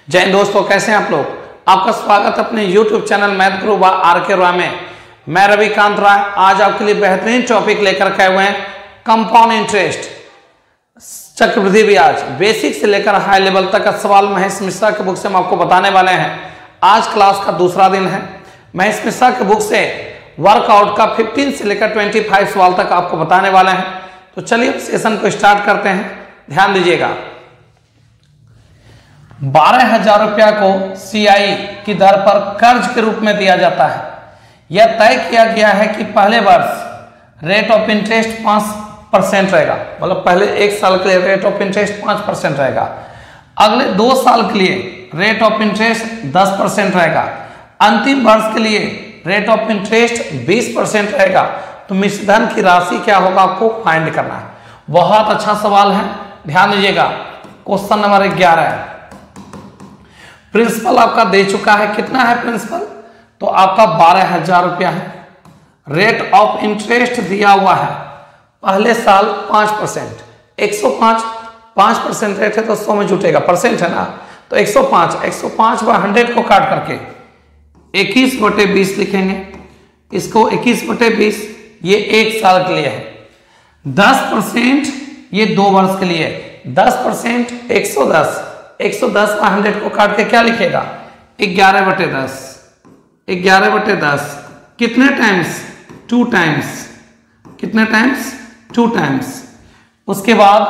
जय हिंद दोस्तों, कैसे हैं आप लोग। आपका स्वागत अपने YouTube चैनल मैथ गुरु व आर.के. रॉय में। मैं रविकांत रॉय आज आपके लिए बेहतरीन टॉपिक लेकर के आए हुए हैं। कंपाउंड इंटरेस्ट, चक्रवृद्धि ब्याज, बेसिक से लेकर हाई लेवल तक का सवाल महेश मिश्रा के बुक से हम आपको बताने वाले हैं। आज क्लास का दूसरा दिन है। महेश मिश्रा के बुक से वर्कआउट का 15 से लेकर 25 सवाल तक आपको बताने वाले हैं। तो चलिए सेशन को स्टार्ट करते हैं। ध्यान दीजिएगा, 12,000 रुपया को CI की दर पर कर्ज के रूप में दिया जाता है। यह तय किया गया है कि पहले वर्ष रेट ऑफ इंटरेस्ट 5% रहेगा, मतलब पहले एक साल के लिए रेट ऑफ इंटरेस्ट 5% रहेगा, अगले 2 साल के लिए रेट ऑफ इंटरेस्ट 10% रहेगा, अंतिम वर्ष के लिए रेट ऑफ इंटरेस्ट 20% रहेगा। तो मिश्र धन की राशि क्या होगा आपको फाइंड करना है। बहुत अच्छा सवाल है, ध्यान दीजिएगा। क्वेश्चन नंबर 11 है। प्रिंसिपल आपका दे चुका है, कितना है प्रिंसिपल, तो आपका 12,000 रुपया है। रेट ऑफ इंटरेस्ट दिया हुआ है पहले साल 5%, 105 5% रेट है तो 100 में जुटेगा, परसेंट है ना, तो 105 व 100 को काट करके 21/20 लिखेंगे। इसको 21/20 ये 1 साल के लिए है। 10% ये 2 वर्ष के लिए, 10% 110 110 व 100 को काट के क्या लिखेगा 11/10 11/10 कितने टाइम्स 2 टाइम्स, कितने टाइम्स 2 टाइम्स। उसके बाद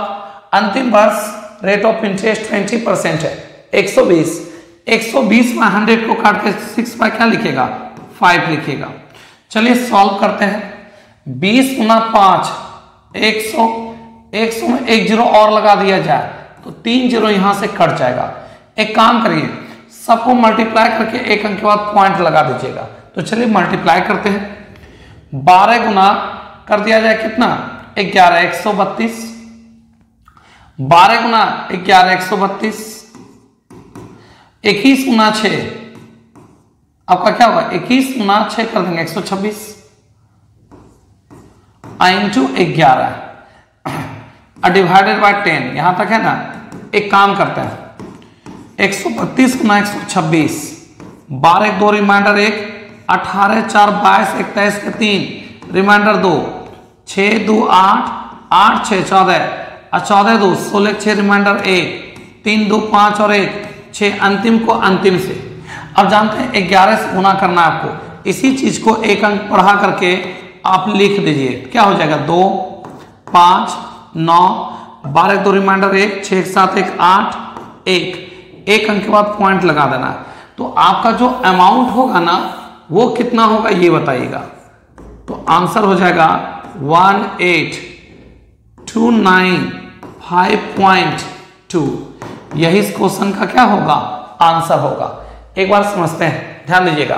अंतिम वर्ष रेट ऑफ इंटरेस्ट 20% है, 120 व 100 को काट के 6 पर क्या लिखेगा 5 लिखेगा। चलिए सॉल्व करते हैं। 20 गुना 5 100 में 1 0 और लगा दिया जाए तो 3 0 यहां से कट जाएगा। एक काम करिए, सबको मल्टीप्लाई करके एक अंक के बाद पॉइंट लगा दीजिएगा। तो चलिए मल्टीप्लाई करते हैं। 12 गुना कर दिया जाए कितना 11 132, 12 गुना 11 132, 21 गुना 6 आपका क्या होगा 21 गुना 6 कर देंगे 126 इंटू 11 डिवाइडेड बाय 10, यहां तक है ना। एक काम करते हैं 132 गुना 126, 12 1 2 रिमाइंडर 1, 18 4 22 21 के 3 रिमाइंडर 2, 6 2 8 8 6 14 और 14 2 16 6 रिमाइंडर 1, 3 2 5 और 1 6, अंतिम को अंतिम से। अब जानते हैं 11 से गुना करना है आपको। इसी चीज को एक अंक बढ़ा करके आप लिख दीजिए, क्या हो जाएगा 2 5 9 12 2 रिमाइंडर 1 6 7 1 8 1 एक अंक के बाद पॉइंट लगा देना। तो आपका जो अमाउंट होगा ना वो कितना होगा ये बताइएगा। तो आंसर हो जाएगा 18295.2। यही इस क्वेश्चन का क्या होगा आंसर होगा। एक बार समझते हैं, ध्यान दीजिएगा।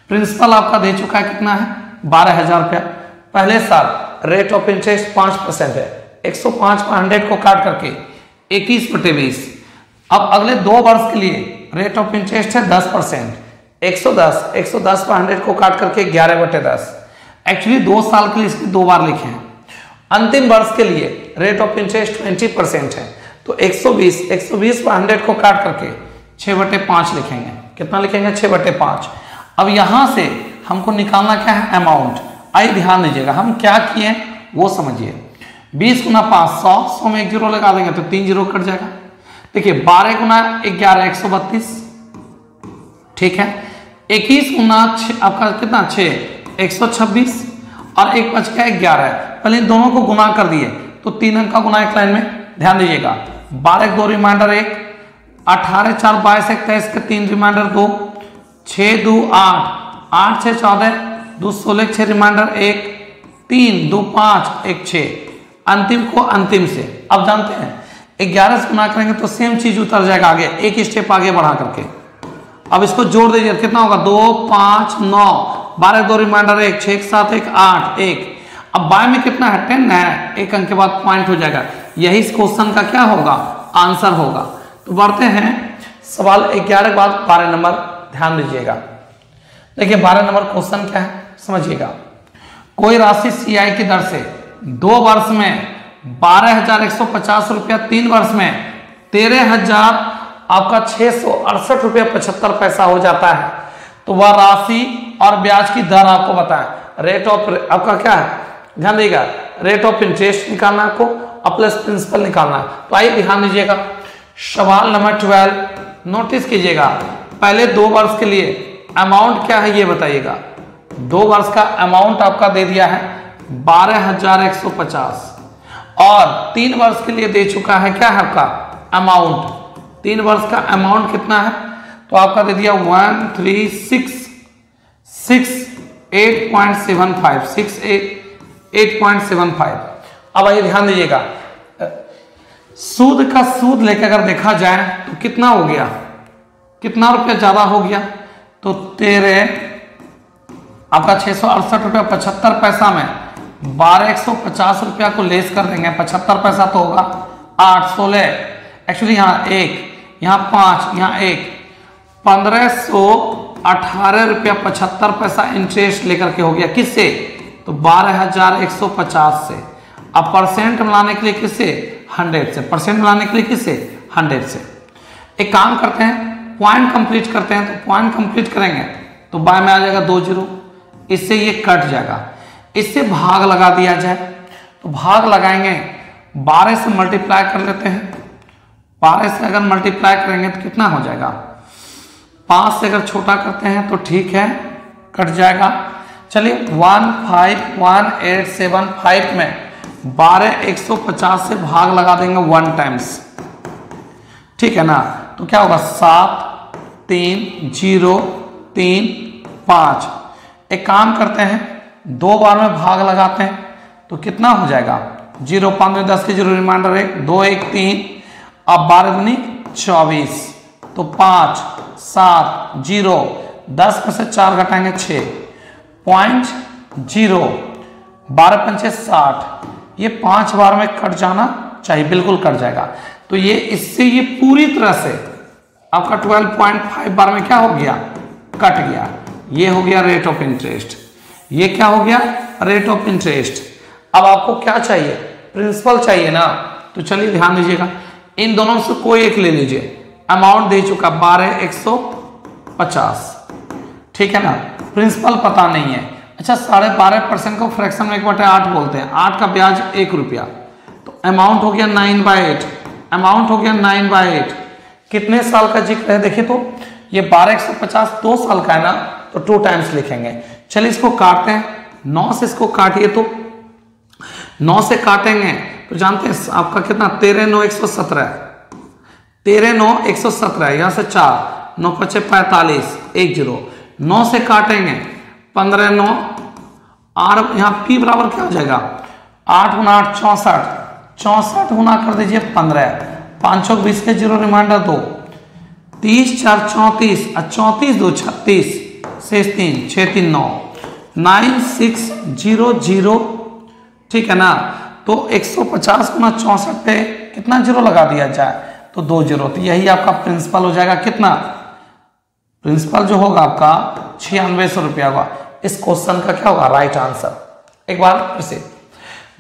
प्रिंसिपल आपका दे चुका है कितना है 12,000 रुपया। पहले साल रेट ऑफ इंटरेस्ट 5% है, 105 पर 100 को काट करके 21/20। अब अगले 2 वर्ष के लिए रेट ऑफ इंटरेस्ट है 10%, 110 पर 100 को काट करके 11/10। एक्चुअली 2 साल के लिए इसमें 2 बार लिखे हैं। अंतिम वर्ष के लिए रेट ऑफ इंटरेस्ट 20% है, तो 120 पर 100 को काट करके 6/5 लिखेंगे। कितना लिखेंगे 6/5। अब यहां से हमको निकालना क्या है अमाउंट। आइए ध्यान दीजिएगा, हम क्या किए वो समझिए। 20 गुना 5 100 में 1 0 लगा देंगे तो 3 0 कट जाएगा। देखिए 12 गुना 11 132, ठीक है। 21 गुना आपका कितना 6 126 और एक बच गया 11। पहले इन दोनों को गुना कर दिए तो 3 अंक का गुना एक लाइन में। ध्यान दीजिएगा 12 2 रिमाइंडर 1, 18 4 22 21 के 3 रिमाइंडर 2, 6 2 8 8 6 14 2 16 6 रिमाइंडर 1, 3 2 5 1 6, अंतिम को अंतिम से। अब जानते हैं 11 से गुना करेंगे तो सेम चीज उतर जाएगा आगे, एक स्टेप आगे बढ़ा करके। अब इसको जोड़ दीजिए कितना होगा 2 5 9 12 2 रिमाइंडर 1 6 7 1 8 1। अब बाय में कितना है 10 है, एक अंक के बाद पॉइंट हो जाएगा। यही इस क्वेश्चन का क्या होगा आंसर होगा। तो बढ़ते हैं सवाल 11 के बाद 12 नंबर, ध्यान दीजिएगा। देखिए 12 नंबर क्वेश्चन क्या है समझिएगा। कोई राशि CI की दर से 2 वर्ष में 12,150 रुपया, 3 वर्ष में 13,000 आपका 668 रुपया 75 पैसा हो जाता है। तो वह राशि और ब्याज की दर आपको बताएं। रेट ऑफ आपका क्या है, ध्यान दीजिएगा, रेट ऑफ इंटरेस्ट निकालना आपको और प्लस प्रिंसिपल निकालना। तो आइए ध्यान दीजिएगा, सवाल नंबर 12 नोटिस कीजिएगा। पहले 2 वर्ष के लिए अमाउंट क्या है ये बताइएगा। 2 वर्ष का अमाउंट आपका दे दिया है 12,150 और 3 वर्ष के लिए दे चुका है क्या है आपका अमाउंट। 3 वर्ष का अमाउंट कितना है, तो आपका दे दिया 13668.75 अब आइए ध्यान दीजिएगा, सूद का सूद लेकर अगर देखा जाए तो कितना हो गया, कितना रुपया ज्यादा हो गया, तो तेरे आपका 668 रुपया 75 पैसा में 12,150 रुपया को लेस कर देंगे। 75 पैसा तो होगा 816, एक्चुअली यहाँ 1, यहाँ 5, यहाँ 1, 1518 रुपया 75 पैसा इंटरेस्ट लेकर के हो गया। किससे, तो 12,150 से। अब परसेंट मिलाने के लिए किससे, 100 से। परसेंट मिलाने के लिए किससे, 100 से। एक काम करते हैं, पॉइंट कंप्लीट करते हैं। तो पॉइंट कंप्लीट करेंगे तो बाय में आ जाएगा 2 जीरो, इससे ये कट जाएगा। इससे भाग लगा दिया जाए, तो भाग लगाएंगे 12 से मल्टीप्लाई कर लेते हैं। 12 से अगर मल्टीप्लाई करेंगे तो कितना हो जाएगा, 5 से अगर छोटा करते हैं तो ठीक है कट जाएगा। चलिए 151,875 में 12,150 से भाग लगा देंगे 1 टाइम्स, ठीक है ना। तो क्या होगा 7 3 0 3 5। एक काम करते हैं 2 बार में भाग लगाते हैं तो कितना हो जाएगा, 0 5 10 के 0 रिमाइंडर 1 2 1 3। अब 12 दूनी 24, तो 5 7 0 10 में से 4 घटाएंगे 6 .0 12 पंचे 60। ये 5 बार में कट जाना चाहिए, बिल्कुल कट जाएगा। तो ये इससे ये पूरी तरह से आपका 12.5 बार में क्या हो गया, कट गया। ये हो गया रेट ऑफ इंटरेस्ट, ये क्या हो गया, रेट ऑफ इंटरेस्ट। अब आपको क्या चाहिए, प्रिंसिपल चाहिए ना। तो चलिए ध्यान दीजिएगा, इन दोनों से कोई एक ले लीजिए। अमाउंट दे चुका 12,150, ठीक है ना। प्रिंसिपल पता नहीं है। अच्छा 12.5% को फ्रैक्शन में 1/8 बोलते हैं। 8 का ब्याज 1 रुपया, तो अमाउंट हो गया 9/8। अमाउंट हो गया 9/8। कितने साल का जिक्र है देखिए, तो ये 12,150 2 साल का है ना, तो 2 टाइम्स लिखेंगे। चलिए इसको काटते हैं, 9 से इसको काटिए, तो 9 से काटेंगे तो जानते हैं आपका कितना, 13 9 117, 13 9 117, यहां से 4 9 5 45 1 0। 9 से काटेंगे 15 9 और यहाँ p बराबर क्या हो जाएगा, 8 गुना 8 64, 64 गुना कर दीजिए 15, 5 20 के 0 रिमाइंडर 2, 30 4 34 और 34 2 36 शेष 3 6 3 9 9600, ठीक है ना। तो 150 गुना 64 पे कितना जीरो लगा दिया जाए, तो 2 जीरो। तो यही आपका प्रिंसिपल हो जाएगा कितना, प्रिंसिपल जो होगा आपका 9600 रुपया होगा। इस क्वेश्चन का क्या होगा, राइट आंसर। एक बार फिर से,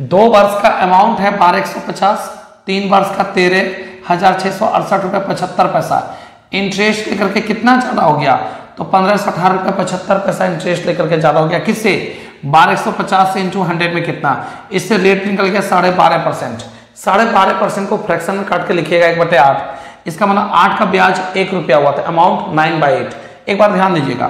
2 वर्ष का अमाउंट है 12,150, 3 वर्ष का 13,668 रुपये 75 पैसा। इंटरेस्ट लेकर के कितना ज्यादा हो गया, तो 1518 रुपये 75 पैसा इंटरेस्ट लेकर के ज्यादा हो गया। किससे, 12,150 से इंटू 100 में कितना, इससे रेट निकल गया 12.5%। 12.5% को फ्रैक्शन में काट के लिखिएगा 1/8। इसका मतलब 8 का ब्याज 1 रुपया हुआ था, अमाउंट 9/8। एक बार ध्यान दीजिएगा,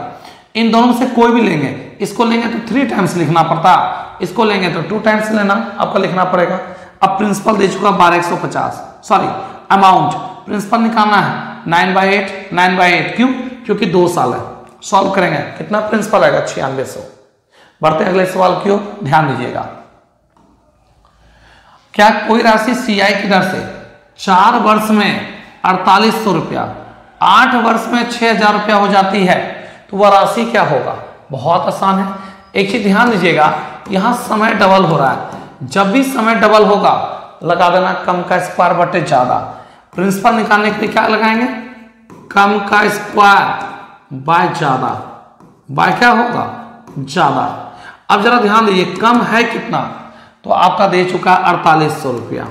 इन दोनों से कोई भी लेंगे, इसको लेंगे तो 3 टाइम्स लिखना पड़ता, इसको लेंगे तो 2 टाइम्स लेना आपका लिखना पड़ेगा। अब प्रिंसिपल दे चुका 12,150, सॉरी अमाउंट, प्रिंसिपल निकालना है 9/8। 9/8 क्यों, क्योंकि 2 साल है। सॉल्व करेंगे कितना प्रिंसिपल आएगा, 9600। बढ़ते अगले सवाल की ओर, ध्यान दीजिएगा। क्या कोई राशि सीआई की दर से 4 वर्ष में 4800 रुपया, 8 वर्ष में 6,000 रुपया हो जाती है, तो वह राशि क्या होगा। बहुत आसान है। एक चीज ध्यान दीजिएगा, यहां समय डबल हो रहा है। जब भी समय डबल होगा लगा देना कम का स्क्वायर बटे ज्यादा। प्रिंसिपल निकालने के लिए क्या लगाएंगे, कम का स्क्वायर बाय ज्यादा, बाय क्या होगा, ज्यादा। अब जरा ध्यान दीजिए, कम है कितना, तो आपका दे चुका है 4800 रुपया।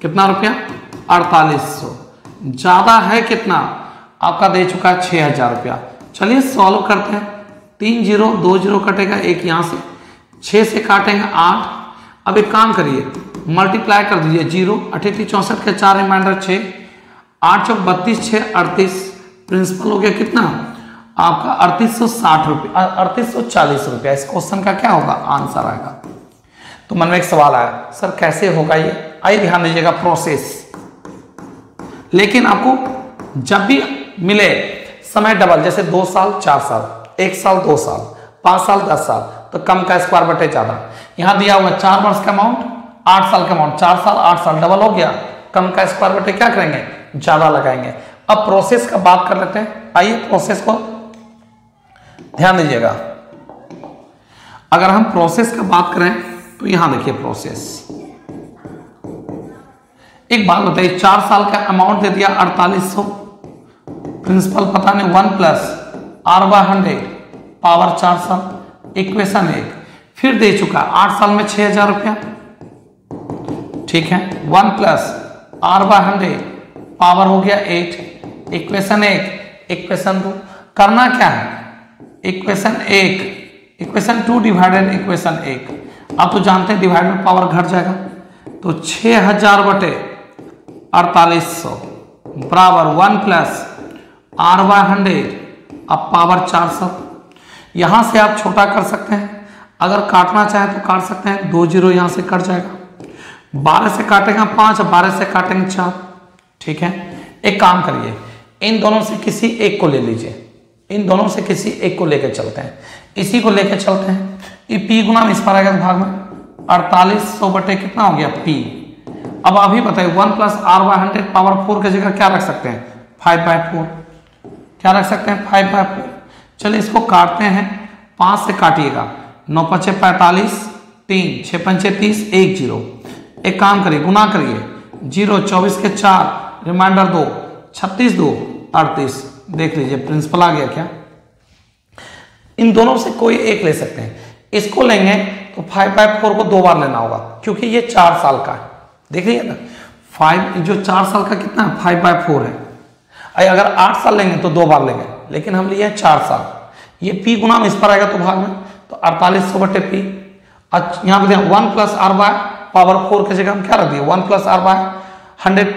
कितना रुपया, 4800। ज्यादा है कितना, आपका दे चुका है 6000 रुपया। चलिए सॉल्व करते हैं। 3 0 2 0 कटेगा, एक यहाँ से 6 से काटेंगे 8। अब एक काम करिए, मल्टीप्लाई कर दीजिए 0 88 64 के 4 रिमाइंडर 6, 8 चौक 32 6 38। प्रिंसिपल हो गया कितना आपका 3860 रुपया 3840 रुपया। इस क्वेश्चन का क्या होगा आंसर आएगा। तो मन में एक सवाल आया, सर कैसे होगा ये, आइए ध्यान दीजिएगा प्रोसेस। लेकिन आपको जब भी मिले समय डबल, जैसे 2 साल 4 साल, 1 साल 2 साल, 5 साल 10 साल, तो कम का स्क्वायर बटे ज्यादा। यहां दिया हुआ 4 वर्ष का अमाउंट, 8 साल का अमाउंट, 4 साल 8 साल डबल हो गया, कम का स्क्वायर बटे क्या करेंगे ज्यादा लगाएंगे। अब प्रोसेस का बात कर लेते हैं, आइए प्रोसेस को ध्यान दीजिएगा। अगर हम प्रोसेस का बात करें तो यहां देखिए प्रोसेस। एक बात बताइए, 4 साल का अमाउंट दे दिया 4800, प्रिंसिपल पता नहीं 1 प्लस R/100 पावर 4 साल, इक्वेशन 1। फिर दे चुका 8 साल में 6000 रुपया, ठीक है। 1 प्लस R/100 पावर हो गया 8, इक्वेशन 1 इक्वेशन 2। करना क्या है, इक्वेशन 1 इक्वेशन 2 डिवाइडेड इक्वेशन 1। आप तो जानते हैं डिवाइड में पावर घट जाएगा, तो 6000 बटे 4800 बराबर 1 प्लस R/100 अब पावर 400। यहां से आप छोटा कर सकते हैं, अगर काटना चाहें तो काट सकते हैं, 2 0 यहां से कट जाएगा। 12 से काटेंगे 5, 12 से काटेंगे 4, ठीक है। एक काम करिए, इन दोनों से किसी एक को ले लीजिए, इन दोनों से किसी एक को लेकर चलते हैं, इसी को लेकर चलते हैं। ये P गुना इस पर आएगा भाग में 4800 बटे कितना हो गया P। अब अभी बताइए 1 प्लस R/100 पावर 4 की जगह क्या रख सकते हैं 5/4, क्या रख सकते हैं 5/4। चलिए इसको काटते हैं, 5 से काटिएगा, 9 5 45, 3 6 5 30, 1 0। एक काम करिए गुना करिए, 0 24 के 4 रिमाइंडर 2, 36 2 38। देख लीजिए प्रिंसिपल आ गया क्या। इन दोनों से कोई एक ले सकते हैं, इसको लेंगे तो 5/4 को 2 बार लेना होगा क्योंकि ये 4 साल का है। देख लीजिए ना 5 जो 4 साल का कितना है 5/4 है। अगर 8 साल लेंगे तो 2 बार लेंगे, लेकिन हम लिए 4 साल। ये P गुना में इस पर आएगा तो भाग में, तो 4800 बटे P। यहाँ पे 1 प्लस R/4 की जगह हम क्या रख दिए 1 प्लस R/100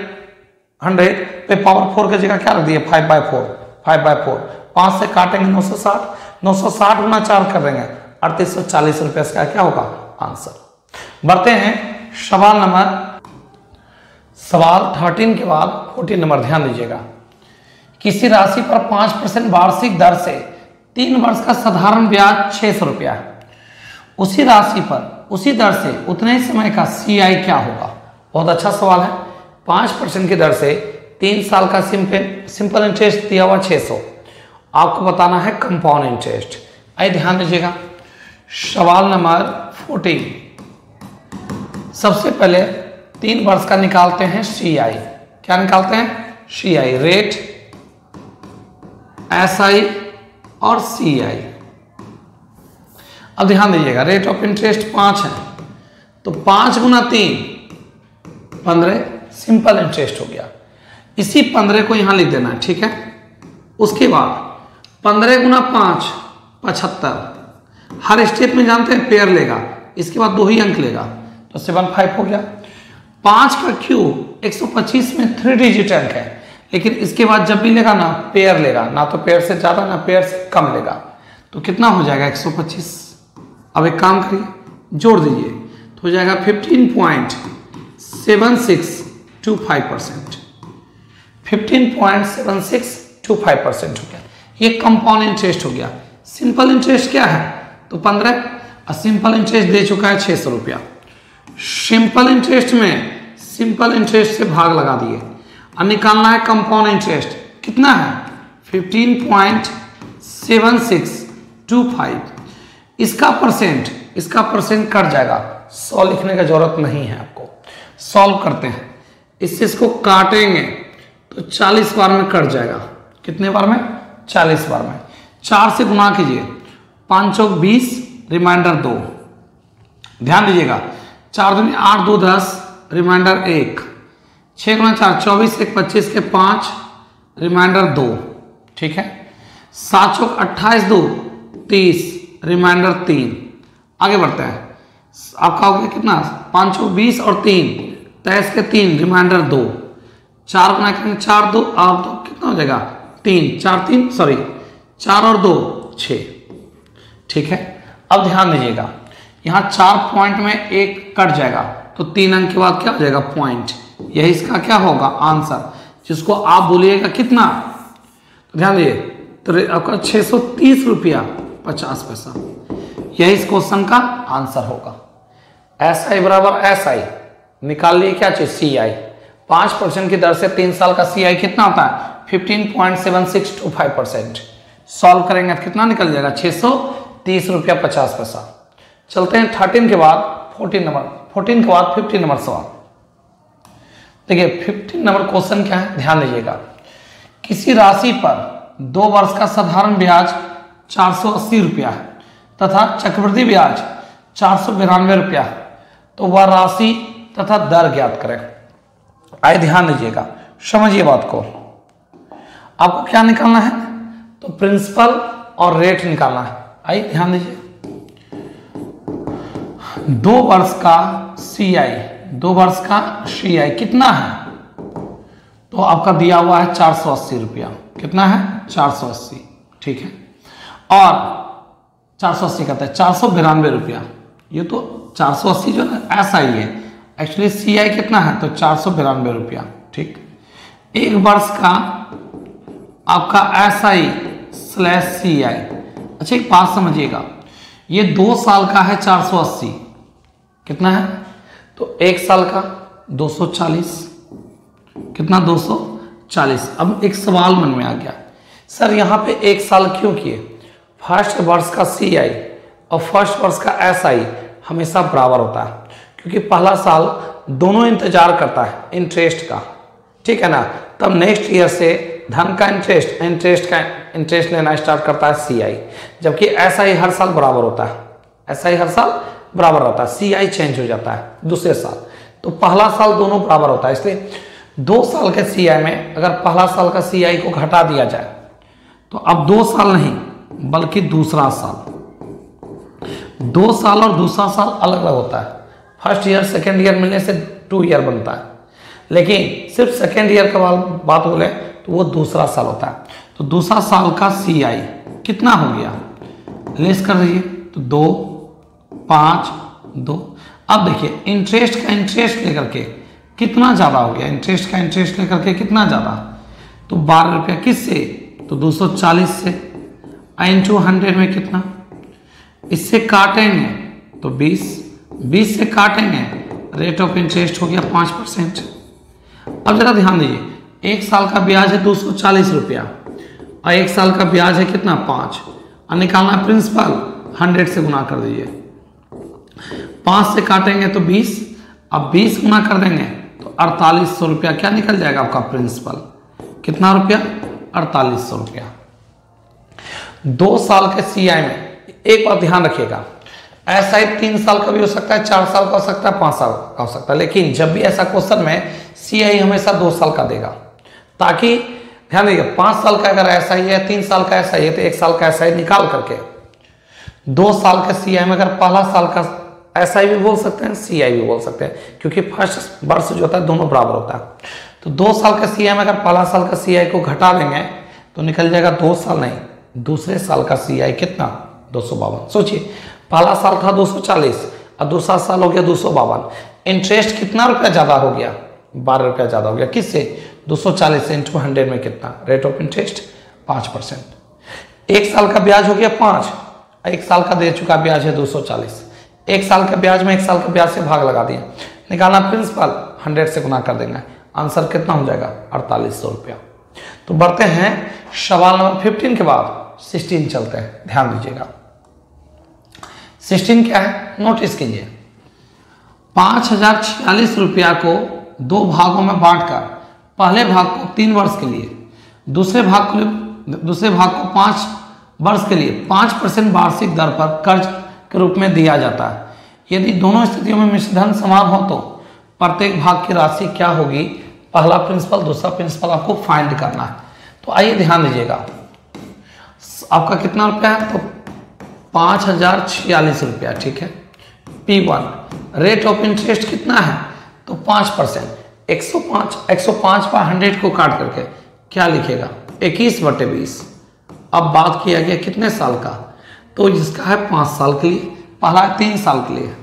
पे पावर 4 की जगह क्या रख दिए 5/4। 5 से काटेंगे 960, 960 गुना 4 कर देंगे 3840 रुपये का क्या होगा आंसर। बढ़ते हैं सवाल 13 के बाद 14 नंबर। ध्यान दीजिएगा, किसी राशि पर 5% वार्षिक दर से 3 वर्ष का साधारण ब्याज 600 रुपया है, उसी राशि पर उसी दर से उतने समय का CI क्या होगा। बहुत अच्छा सवाल है। 5% की दर से 3 साल का सिंपल इंटरेस्ट दिया हुआ 600, आपको बताना है कंपाउंड इंटरेस्ट। आइए ध्यान दीजिएगा, सवाल नंबर 14। सबसे पहले 3 वर्ष का निकालते हैं CI। क्या निकालते हैं CI, रेट, SI और CI। अब ध्यान दीजिएगा, रेट ऑफ इंटरेस्ट 5 है, तो 5 गुना 3 15 सिंपल इंटरेस्ट हो गया। इसी 15 को यहां लिख देना है, ठीक है। उसके बाद 15 गुना 5 75। हर स्टेप में जानते हैं पेयर लेगा, इसके बाद 2 ही अंक लेगा, तो 75 हो गया। 5 का क्यूब 125 में 3 डिजिट अंक है, लेकिन इसके बाद जब भी लेगा ना पेयर लेगा, ना तो पेयर से ज्यादा ना पेयर से कम लेगा, तो कितना हो जाएगा 125। अब एक काम करिए जोड़ दीजिए, तो हो जाएगा 15.7625%। 15.7625% हो गया। ये कंपाउंड इंटरेस्ट हो गया। सिंपल इंटरेस्ट क्या है तो 15, और सिंपल इंटरेस्ट दे चुका है 600 रुपया। सिंपल इंटरेस्ट में सिंपल इंटरेस्ट से भाग लगा दिए, और निकालना है कंपाउंड इंटरेस्ट कितना है 15.7625। इसका परसेंट कट जाएगा, 100 लिखने का जरूरत नहीं है आपको। सॉल्व करते हैं, इससे इसको काटेंगे तो 40 बार में कट जाएगा। कितने बार में 40 बार में। 4 से गुना कीजिए, 5 चौक 20 रिमाइंडर 2। ध्यान दीजिएगा, 4 दूनी 8 2 10 रिमाइंडर 1, 6 गुना 4 24, 1 25 के 5, रिमाइंडर 2, ठीक है। 7 चौक 28, 2 30, रिमाइंडर 3। आगे बढ़ते हैं, आपका हो गया कितना, 5 चौक 20 और 3 23 के 3, रिमाइंडर 2। 4 गुना करेंगे 4 2 और 2 कितना हो जाएगा 3, 4 3 सॉरी 4 और 2 6, ठीक है। अब ध्यान दीजिएगा, यहाँ 4 पॉइंट में 1 कट जाएगा तो 3 अंक के बाद क्या हो जाएगा पॉइंट, यही इसका क्या होगा आंसर, जिसको आप बोलिएगा कितना। तो ध्यान दीजिए, तो आपका 630 रुपया 50 पैसा, यही इस क्वेश्चन का आंसर होगा। SI बराबर SI निकाल लिए, क्या चीज CI, 5% की दर से 3 साल का CI कितना होता है 15.7625%। सॉल्व करेंगे तो कितना निकल जाएगा 630 रुपया 50 पैसा। चलते हैं 13 के बाद 14 नंबर, 14 के बाद 15 नंबर सवाल। देखिए 15 नंबर क्वेश्चन क्या है, ध्यान दीजिएगा। किसी राशि पर 2 वर्ष का साधारण ब्याज 480 रुपया है तथा चक्रवृद्धि ब्याज 492 रुपया, तो वह राशि तथा दर ज्ञात करें। आइए ध्यान दीजिएगा, समझिए बात को। आपको क्या निकालना है, तो प्रिंसिपल और रेट निकालना है। आइए ध्यान दीजिए, 2 वर्ष का CI, 2 वर्ष का CI कितना है, तो आपका दिया हुआ है 480 रुपया, कितना है 480, ठीक है। और 480 कहते हैं 492 रुपया, ये तो 480 जो है ऐसा ही है, एक्चुअली CI कितना है तो 492 रुपया, ठीक। 1 वर्ष का आपका SI/CI। अच्छा एक बात समझिएगा, ये 2 साल का है 480, कितना है तो 1 साल का 240, कितना 240। अब एक सवाल मन में आ गया, सर यहाँ पे 1 साल क्यों किए, फर्स्ट वर्ष का CI और फर्स्ट वर्ष का SI हमेशा बराबर होता है, क्योंकि पहला साल दोनों इंतजार करता है इंटरेस्ट का, ठीक है ना, तब नेक्स्ट ईयर से धन का इंटरेस्ट लेना स्टार्ट करता है CI, जबकि SI हर साल बराबर होता है, SI हर साल बराबर रहता है, CI चेंज हो जाता है दूसरे साल। तो पहला साल दोनों बराबर होता है, इसलिए 2 साल के CI में अगर पहला साल का CI को घटा दिया जाए तो अब 2 साल नहीं बल्कि दूसरा साल, 2 साल और दूसरा साल अलग अलग होता है। फर्स्ट ईयर सेकेंड ईयर मिलने से 2 ईयर बनता है, लेकिन सिर्फ सेकेंड ईयर का बात बोले तो वो दूसरा साल होता है। तो दूसरा साल का CI कितना हो गया, लेस कर दीजिए, तो 2 5 2। अब देखिए इंटरेस्ट का इंटरेस्ट लेकर के कितना ज़्यादा हो गया, इंटरेस्ट का इंटरेस्ट लेकर के कितना ज़्यादा, तो 12 रुपया किससे, तो 240 से, इंटू 100 में कितना, इससे काटेंगे तो 20 से काटेंगे, रेट ऑफ इंटरेस्ट हो गया 5%। अब जरा ध्यान दीजिए, 1 साल का ब्याज है 240 रुपया और 1 साल का ब्याज है कितना 5, और निकालना प्रिंसिपल 100 से गुना कर दीजिए, 5 से काटेंगे तो 20, अब 20 गुना कर देंगे तो 4800 रुपया क्या निकल जाएगा आपका प्रिंसिपल, कितना रुपया 4800 रुपया। 2 साल के CI में एक बात ध्यान रखिएगा, SI 3 साल का भी हो सकता है, 4 साल का हो सकता है, 5 साल का हो सकता है, लेकिन जब भी ऐसा क्वेश्चन में CI हमेशा 2 साल का देगा, ताकि ध्यान दीजिए 5 साल का अगर SI है, 3 साल का SI है, तो 1 साल का SI निकाल करके 2 साल के CI में अगर पहला साल का SI भी बोल सकते हैं, CI भी बोल सकते हैं, क्योंकि फर्स्ट वर्ष जो होता है दोनों बराबर होता है। तो 2 साल के CI में अगर पहला साल का CI को घटा देंगे तो निकल जाएगा 2 साल नहीं, दूसरे साल का CI कितना 252। सोचिए पहला साल था 240 और दूसरा साल हो गया 252, इंटरेस्ट कितना रुपया ज़्यादा हो गया, 12 रुपया ज़्यादा हो गया, किससे 240 से इंटू 100 में कितना, रेट ऑफ इंटरेस्ट 5%। 1 साल का ब्याज हो गया 5, 1 साल का दे चुका ब्याज है 240, 1 साल के ब्याज में 1 साल के ब्याज से भाग लगा दिया, निकालना प्रिंसिपल 100 से गुना कर देंगे, आंसर कितना हो जाएगा 4800 रुपया। तो बढ़ते हैं सवाल नंबर 15 के बाद 16 चलते हैं, ध्यान दीजिएगा। 16 क्या है, नोटिस कीजिए, 5046 रुपया को 2 भागों में बांटकर पहले भाग को 3 वर्ष के लिए, दूसरे भाग को 5 वर्ष के लिए 5% वार्षिक दर पर कर्ज के रूप में दिया जाता है। यदि दोनों स्थितियों में मिश्रधन समान हो तो प्रत्येक भाग की राशि क्या होगी पहला प्रिंसिपल दूसरा प्रिंसिपल आपको फाइंड करना है। तो आइए ध्यान दीजिएगा, आपका कितना रुपया है, तो 5046 रुपया, ठीक है। P1 रेट ऑफ इंटरेस्ट कितना है, तो 5%। 105 पर 100 को काट करके क्या लिखेगा, 21/20। अब बात किया गया कितने साल का, तो इसका है 5 साल के लिए, पहला 3 साल के लिए,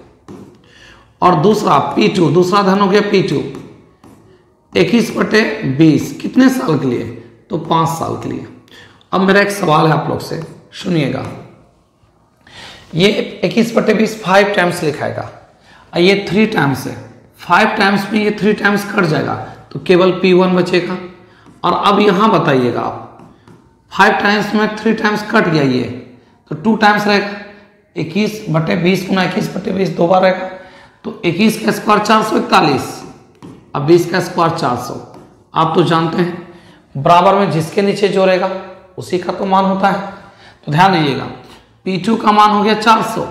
और दूसरा P2, दूसरा धन हो गया P2 21/20 कितने साल के लिए, तो 5 साल के लिए। अब मेरा एक सवाल है आप लोग से, सुनिएगा। ये 21/20 5 टाइम्स लिखाएगा, ये 3 टाइम्स है, 5 टाइम्स में ये 3 टाइम्स कट जाएगा तो केवल P1 बचेगा। और अब यहां बताइएगा आप, 5 टाइम्स में 3 टाइम्स कट गया ये, तो 2 टाइम्स रहेगा, 21/20 गुना 21/20 दो बार रहेगा, तो 21 का स्क्वायर 441, अब 20 का स्क्वायर 400। आप तो जानते हैं बराबर में जिसके नीचे जो रहेगा उसी का तो मान होता है। तो ध्यान दीजिएगा, P2 का मान हो गया 400,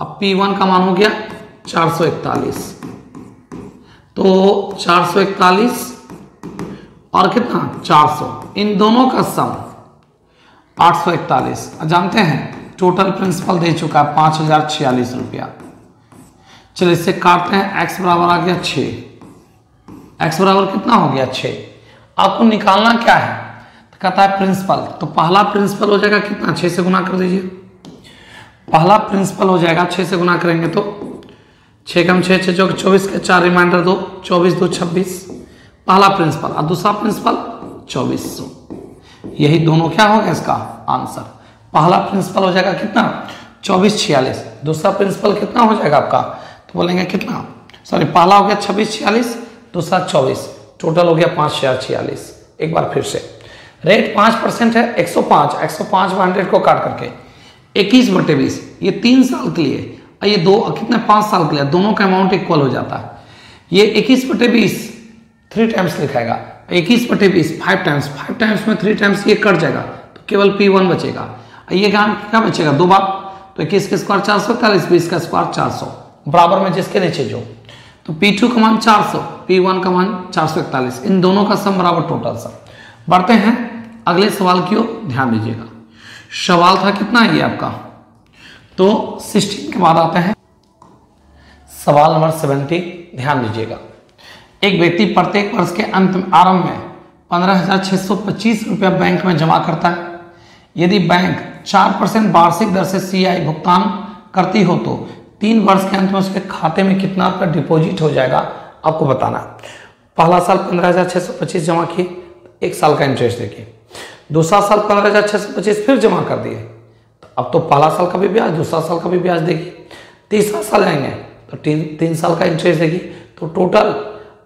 अब P1 का मान हो गया 441, तो 441 और कितना 400, इन दोनों का सम 841। जानते हैं टोटल प्रिंसिपल दे चुका है 5046 रुपया। चलिए इससे काटते हैं, x बराबर आ गया 6, x बराबर कितना हो गया 6। आपको निकालना क्या है, तो कहता है प्रिंसिपल, तो पहला प्रिंसिपल हो जाएगा कितना, 6 से गुना कर दीजिए। पहला प्रिंसिपल हो जाएगा 6 से गुना करेंगे तो 6 कम 6 6 जो 24 के 4 रिमाइंडर 2, 24 2 26 पहला प्रिंसिपल, और दूसरा प्रिंसिपल 2400। यही दोनों क्या होगा इसका आंसर। पहला प्रिंसिपल हो जाएगा कितना 2446, दूसरा प्रिंसिपल कितना हो जाएगा आपका, तो बोलेंगे कितना, सॉरी पहला हो गया 2646, दूसरा 24, टोटल हो गया 5046। एक बार फिर से, रेट 5% है, 105 को काट करके 21/20, ये 3 साल के लिए, ये दो कितने 5 साल के लिए, दोनों का अमाउंट इक्वल हो जाता है। ये 21/20 3 टाइम्स लिखाएगा, 21/20 5 टाइम्स में 3 टाइम्स ये कट जाएगा तो केवल P1 बचेगा। ये क्या बचेगा, 2 बार, तो 21 का स्क्वायर 441, 20 का स्क्वायर 400, बराबर में जिसके नीचे जो, तो P2 का मान 400, P1 का मान 441, इन दोनों का सम बराबर टोटल सम। बढ़ते हैं अगले सवाल की ओर, ध्यान दीजिएगा। सवाल था कितना है ये आपका, तो 16 के बाद आते हैं सवाल नंबर 70। ध्यान दीजिएगा, एक व्यक्ति प्रत्येक वर्ष के आरंभ में 15,625 रुपया बैंक में जमा करता है। यदि बैंक 4% वार्षिक दर से CI भुगतान करती हो तो 3 वर्ष के अंत में उसके खाते में कितना रुपया डिपॉजिट हो जाएगा, आपको बताना। पहला साल 15,625 जमा किए, 1 साल का इंटरेस्ट देखिए, दूसरा साल 15,625 फिर जमा कर दिए, तो अब तो पहला साल का भी ब्याज, दूसरा साल का भी ब्याज देगी, तीसरा साल आएंगे तो 3 साल का इंटरेस्ट देगी, तो टोटल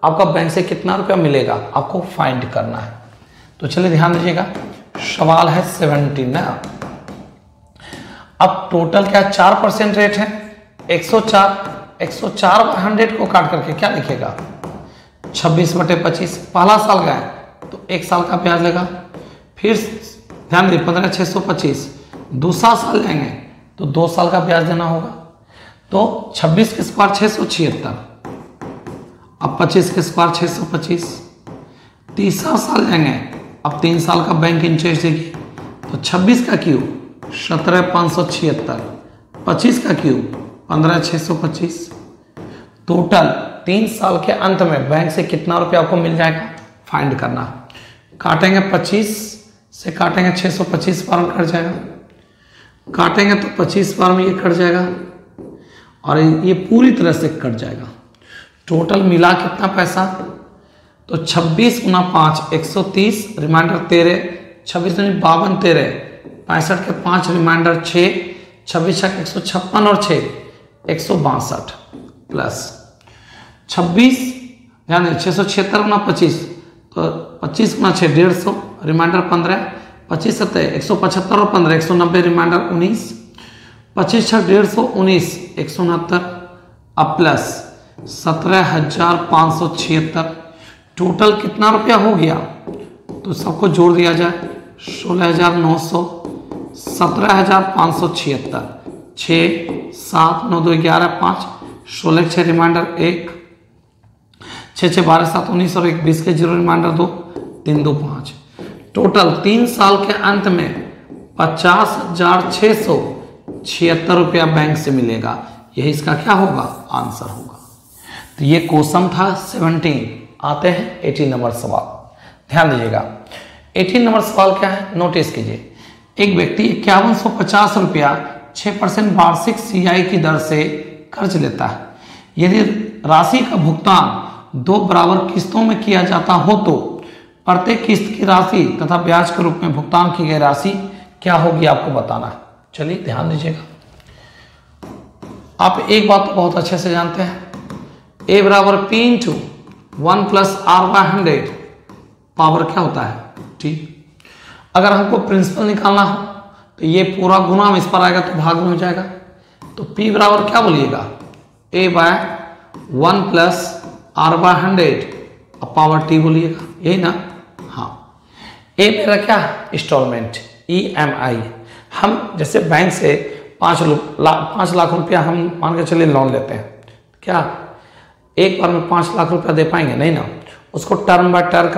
आपका बैंक से कितना रुपया मिलेगा आपको फाइंड करना है। तो चलिए ध्यान दीजिएगा, सवाल है 70 ना। अब टोटल क्या 4% रेट है, 104 बाय 100 को काट करके क्या लिखेगा 26/25। पहला साल का है तो 1 साल का ब्याज लेगा, फिर ध्यान दीजिए 15,625, दूसरा साल लेंगे तो 2 साल का ब्याज देना होगा, तो 26 के स्क्वायर 676, अब 25 के स्क्वायर 625, तीसरा साल लेंगे, अब 3 साल का बैंक इंटरेस्ट देगी, तो 26 का क्यूब 17,576, 25 का क्यूब 15,625, टोटल 3 साल के अंत में बैंक से कितना रुपया आपको मिल जाएगा फाइंड करना। काटेंगे 25 से, काटेंगे 625 बार में कट जाएगा, काटेंगे तो 25 बार में ये कट जाएगा और ये पूरी तरह से कट जाएगा। टोटल मिला कितना पैसा, तो 26 गुना 5 130, रिमाइंडर 13, 26 दूनी 52 13, 65 के 5 रिमाइंडर 6, 26 156 और 6 162 प्लस 26, ध्यान दें 676 गुना 25, तो 25 गुना 6 150, रिमाइंडर 15, 25 7 175 और 15 190, रिमाइंडर 19, 25 6 150 19 169, अब प्लस 17,576। टोटल कितना रुपया हो गया, तो सबको जोड़ दिया जाए 16,900, 17,576, 6 7 9 2 11 5, 16 6 रिमाइंडर 1, 6 6 12 7 19 और 20 के 0 रिमाइंडर 2 3 2 5। टोटल 3 साल के अंत में 50,676 रुपया बैंक से मिलेगा। यही इसका क्या होगा? आंसर होगा। तो ये क्वेश्चन था 17। आते हैं 18 नंबर सवाल, ध्यान दीजिएगा। 18 नंबर सवाल क्या है, नोटिस कीजिए। एक व्यक्ति 5150 रुपया 6% वार्षिक CI की दर से कर्ज लेता है। यदि राशि का भुगतान 2 बराबर किस्तों में किया जाता हो तो प्रत्येक किस्त की राशि तथा ब्याज के रूप में भुगतान की गई राशि क्या होगी, आपको बताना है। चलिए ध्यान दीजिएगा। आप एक बात तो बहुत अच्छे से जानते हैं, A बराबर P into 1 plus R/100 power क्या होता है? T। अगर हमको प्रिंसिपल निकालना हो तो ये पूरा गुना में इस पर आएगा तो भाग में हो जाएगा। तो P बराबर क्या बोलिएगा? A/1 प्लस R/100 अब पावर T बोलिएगा, यही ना? हाँ। A मेरा क्या? Installment, EMI। हम जैसे बैंक से 5 लाख रुपया हम मान के चलिए लोन लेते हैं, क्या एक बार में 5 लाख रुपया दे पाएंगे? नहीं ना। उसको टर्म बाय टर्म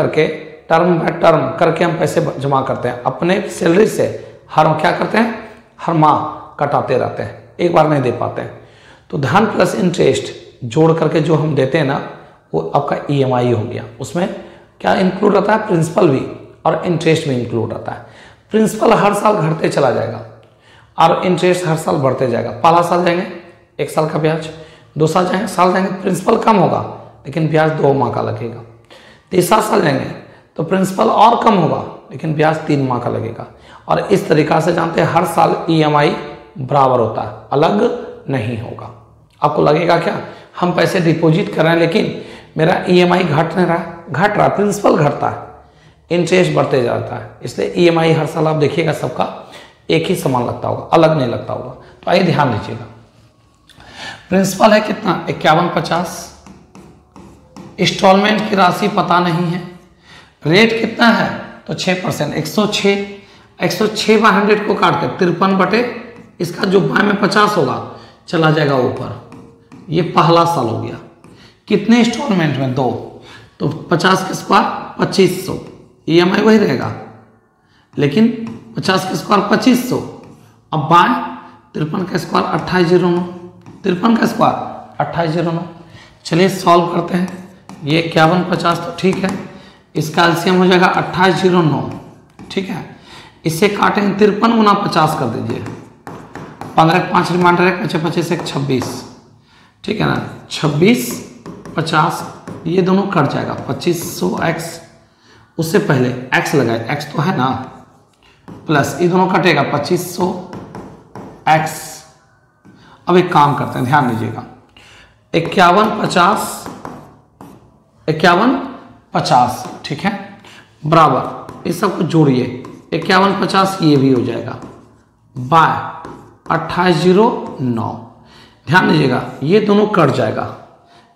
करके हम पैसे जमा करते हैं अपने सैलरी से। क्या करते हैं? हर माह कटाते रहते हैं, एक बार नहीं दे पाते हैं। तो धन प्लस इंटरेस्ट जोड़ करके जो हम देते हैं ना, वो आपका EMI हो गया। उसमें क्या इंक्लूड रहता है? प्रिंसिपल भी और इंटरेस्ट भी इंक्लूड रहता है। प्रिंसिपल हर साल घटते चला जाएगा और इंटरेस्ट हर साल बढ़ते जाएगा। पहला साल जाएंगे 1 साल का ब्याज, 2 साल जाएंगे प्रिंसिपल कम होगा लेकिन ब्याज 2 माह का लगेगा। तीसरा साल जाएंगे तो प्रिंसिपल और कम होगा लेकिन ब्याज 3 माह का लगेगा। और इस तरीका से जानते हैं हर साल EMI बराबर होता है, अलग नहीं होगा। आपको लगेगा क्या हम पैसे डिपॉजिट कर रहे हैं लेकिन मेरा EMI घट नहीं रहा, घट रहा, प्रिंसिपल घटता है, इंटरेस्ट बढ़ते जाता है। इसलिए EMI हर साल आप देखिएगा सबका एक ही समान लगता होगा, अलग नहीं लगता होगा। तो आइए ध्यान दीजिएगा। प्रिंसिपल है कितना? 5150। इंस्टॉलमेंट की राशि पता नहीं है। रेट कितना है? तो 6%, 106/100 को काट कर 53 बटे इसका जो बाएं में 50 होगा चला जाएगा ऊपर। ये पहला साल हो गया। कितने इंस्टॉलमेंट में? 2। तो 50 के स्क्वायर 2500, EMI वही रहेगा लेकिन 50 के स्क्वायर 2500। अब बाएं 53 का स्क्वायर 2809, 53 का स्क्वायर 2809। चलिए सॉल्व करते हैं। ये 5150 तो ठीक है, इसका एलसीएम हो जाएगा 2809, ठीक है। इससे काटेंगे 53 गुना 50 कर दीजिए, 15 5 रिमाइंडर है, 25 1 26, ठीक है ना। 26 50 ये दोनों कट जाएगा, 2500x उससे पहले x लगाए, x तो है ना, प्लस ये दोनों कटेगा 2500x। अब एक काम करते हैं, ध्यान दीजिएगा। 51 50 ठीक है, बराबर इस सब को जोड़िए, 51 50 ये भी हो जाएगा बाय 2809। ध्यान दीजिएगा ये दोनों कट जाएगा।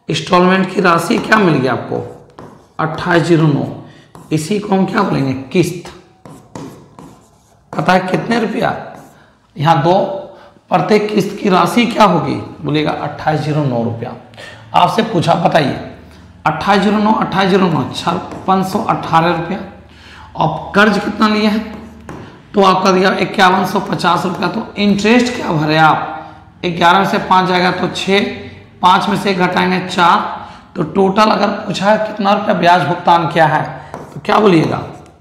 इंस्टॉलमेंट की राशि क्या मिल गया आपको? 2809। इसी को हम क्या बोलेंगे? किस्त। पता है कितने रुपया? यहाँ 2, प्रत्येक किस्त की राशि क्या होगी? बोलिएगा 2809 रुपया। आपसे पूछा बताइए 2809 518 रुपया। अब कर्ज कितना लिए हैं? तो आपका दिया 5150 रुपया। तो इंटरेस्ट क्या भरे आप? 11 से 5 जाएगा तो 6, 5 में से घटाएंगे 4, तो टोटल अगर पूछा है कितना रुपया ब्याज भुगतान किया है तो क्या बोलिएगा?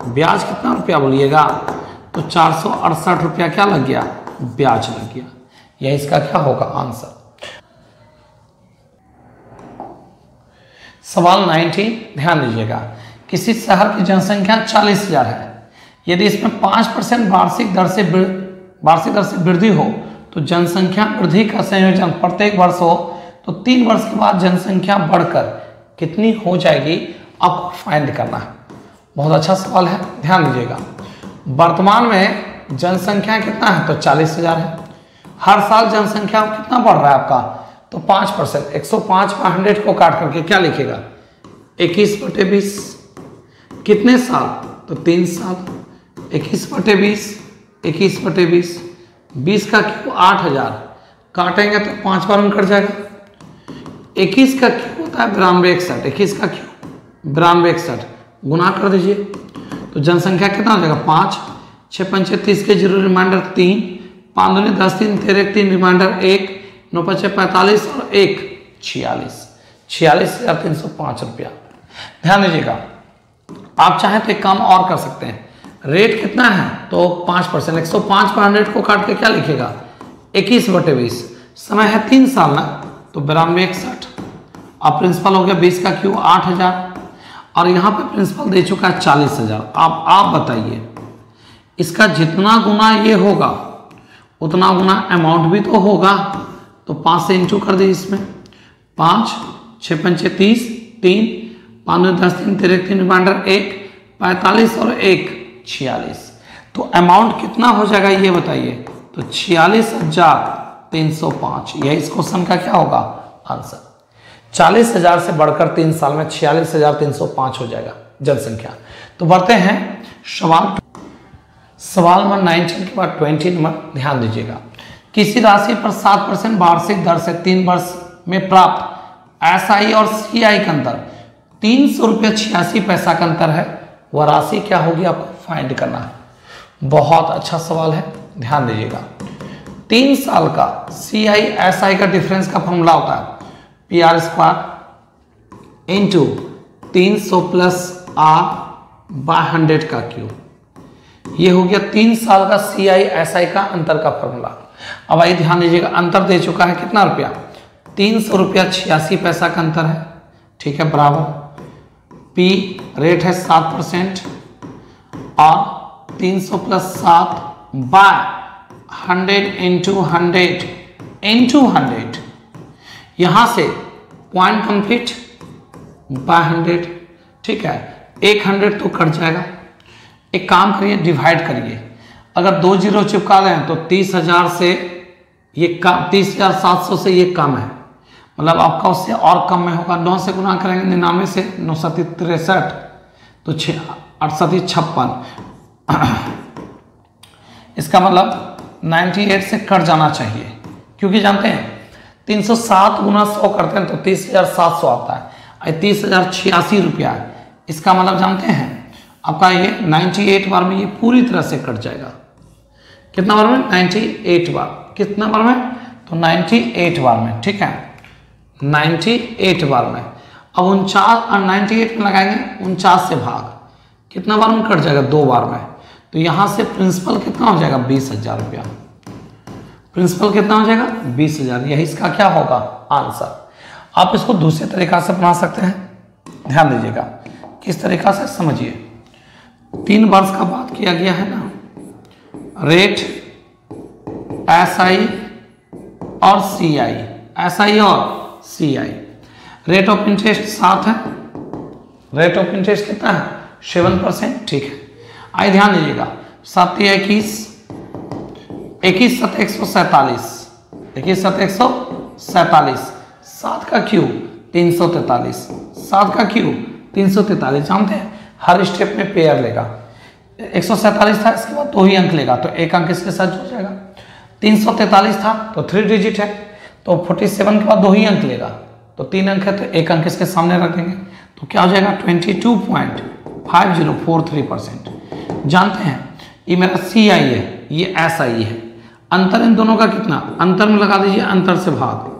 ब्याज कितना रुपया बोलिएगा? तो 468 रुपया क्या लग गया? ब्याज लग गया। यह इसका क्या होगा? आंसर। सवाल 19 ध्यान दीजिएगा। किसी शहर की जनसंख्या 40,000 है। यदि इसमें 5% वार्षिक दर से वृद्धि हो तो जनसंख्या वृद्धि का संयोजन प्रत्येक वर्ष हो तो 3 वर्ष के बाद जनसंख्या बढ़कर कितनी हो जाएगी? आपको फाइंड करना है। बहुत अच्छा सवाल है, ध्यान दीजिएगा। वर्तमान में जनसंख्या कितना है? तो 40,000 है। हर साल जनसंख्या कितना बढ़ रहा है आपका? तो 5%, 105/100 को काट करके क्या लिखेगा? 21/20। कितने साल? तो 3 साल। 21/20, 21/20, 20 का क्यों 8000 काटेंगे तो 5 बार में कट जाएगा। 21 का क्यू होता है 9261, 21 का क्यू 9261, गुना कर दीजिए तो जनसंख्या कितना हो जाएगा 5, 6 पंचे 30 के 0 रिमाइंडर 3, 5 दूनी 10, 3 13 3 रिमाइंडर 1, 9 पचे 45 और 1 46, 46,305 रुपया। ध्यान दीजिएगा, आप चाहें तो एक काम और कर सकते हैं। रेट कितना है तो 5%, 105 पर 100 को काट के क्या लिखेगा 21/20, समय है 3 साल ना, तो 9261। अब प्रिंसिपल हो गया 20 का क्यू 8000 और यहाँ पे प्रिंसिपल दे चुका है 40,000। अब आप बताइए इसका जितना गुना ये होगा उतना गुना अमाउंट भी तो होगा, तो 5 से इंटू कर दीजिए इसमें, 5, 6 पंचे 30, 3, 5 दूनी 10, 3 13 3 रिमाइंडर 1, 45 और 1 46। तो अमाउंट कितना हो जाएगा ये बताइए, तो 46,305। यही इस क्वेश्चन का क्या होगा आंसर। 40,000 से बढ़कर 3 साल में 46,305 हो जाएगा जनसंख्या। तो बढ़ते हैं सवाल नंबर 19 के बाद 20 नंबर। ध्यान दीजिएगा, किसी राशि पर 7% वार्षिक दर से 3 वर्ष में प्राप्त एसआई और सीआई का अंतर 300 रुपये 86 पैसा का अंतर है, वह राशि क्या होगी आपको फाइंड करना है। बहुत अच्छा सवाल है, ध्यान दीजिएगा। 3 साल का सीआई एसआई का डिफरेंस का फॉर्मूला होता है PR² इंटू 300 प्लस R/100 का क्यूब। ये हो गया 3 साल का सीआई एसआई का अंतर का फॉर्मूला। अब आइए ध्यान दीजिएगा, अंतर दे चुका है कितना रुपया 300 रुपया 86 पैसा का अंतर है, ठीक है, बराबर P रेट है 7% और 300 प्लस 7/100 इंटू 100 यहां से पॉइंट कंप्लीट बाय 100, ठीक है, 100 तो कट जाएगा। एक काम करिए, डिवाइड करिए, अगर 2 जीरो चिपका दें तो 30,000 से ये कम, 30,700 से ये कम है, मतलब आपका उससे और कम में होगा। 9 से गुना करेंगे 99 से, 9 7 63 तो 8 7 56, इसका मतलब 98 से कट जाना चाहिए, क्योंकि जानते हैं 307 गुना 100 करते हैं तो 30,700 आता है, 30,086 रुपया है। इसका मतलब जानते हैं आपका ये 98 बार में ये पूरी तरह से कट जाएगा। कितना बार में 98 बार, कितना बार में तो 98 बार में, ठीक है, 98 बार में। अब 49 और 98 में लगाएंगे 49 से भाग, कितना बार में कट जाएगा 2 बार में, तो यहां से प्रिंसिपल कितना हो जाएगा 20,000 रुपया। प्रिंसिपल कितना हो जाएगा 20,000, यही इसका क्या होगा आंसर। आप इसको दूसरे तरीका से बना सकते हैं, ध्यान दीजिएगा किस तरीका से समझिए। 3 वर्ष का बात किया गया है ना, रेट एसआई और सीआई, एसआई और सीआई, रेट ऑफ इंटरेस्ट 7 है, रेट ऑफ इंटरेस्ट कितना है 7%, ठीक है। आइए ध्यान दीजिएगा, 7 21 21 7 147, 21 7 147, 7 का क्यूब 343, 7 का क्यूब 343। जानते हैं हर स्टेप में पेयर लेगा, 147 था, इसके बाद 2 ही अंक लेगा तो 1 अंक इसके साथ जुड़ जाएगा। 343 था तो 3 डिजिट है, तो 47 के बाद 2 ही अंक लेगा तो 3 अंक है, तो 1 अंक इसके सामने रख देंगे तो क्या हो जाएगा 22.5043%। जानते हैं ये मेरा सी आई है, ये एस आई है, अंतर इन दोनों का कितना, अंतर में लगा दीजिए, अंतर से भाग,